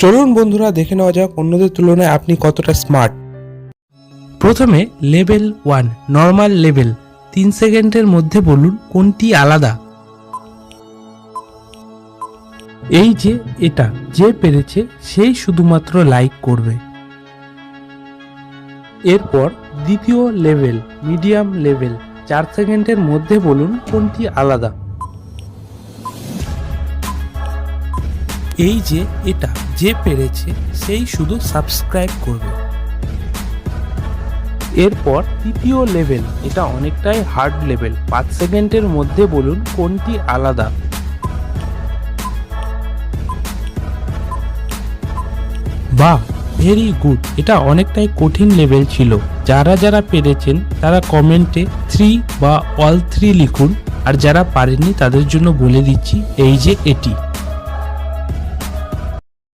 চলুন বন্ধুরা দেখে নেওয়া যাক অন্যদের তুলনায় আপনি কতটা স্মার্ট। প্রথমে লেভেল 1 নর্মাল লেভেল, 3 সেকেন্ডের মধ্যে বলুন কোনটি আলাদা। এই যে এটা যে পেরেছে সেই শুধুমাত্র লাইক করবে। এরপর দ্বিতীয় লেভেল মিডিয়াম লেভেল, 4 সেকেন্ডের মধ্যে বলুন কোনটি আলাদা। এই যে এটা যে পেরেছে সেই শুধু সাবস্ক্রাইব করবে। এরপর তৃতীয় লেভেল, এটা অনেকটাই হার্ড লেভেল, 5 সেকেন্ডের মধ্যে বলুন কোনটি আলাদা। বাহ, ভেরি গুড। এটা অনেকটাই কঠিন লেভেল ছিল। যারা যারা পেরেছেন তারা কমেন্টে 3 বা অল 3 লিখুন, আর যারা পারেননি তাদের জন্য বলে দিচ্ছি এই যে এটি।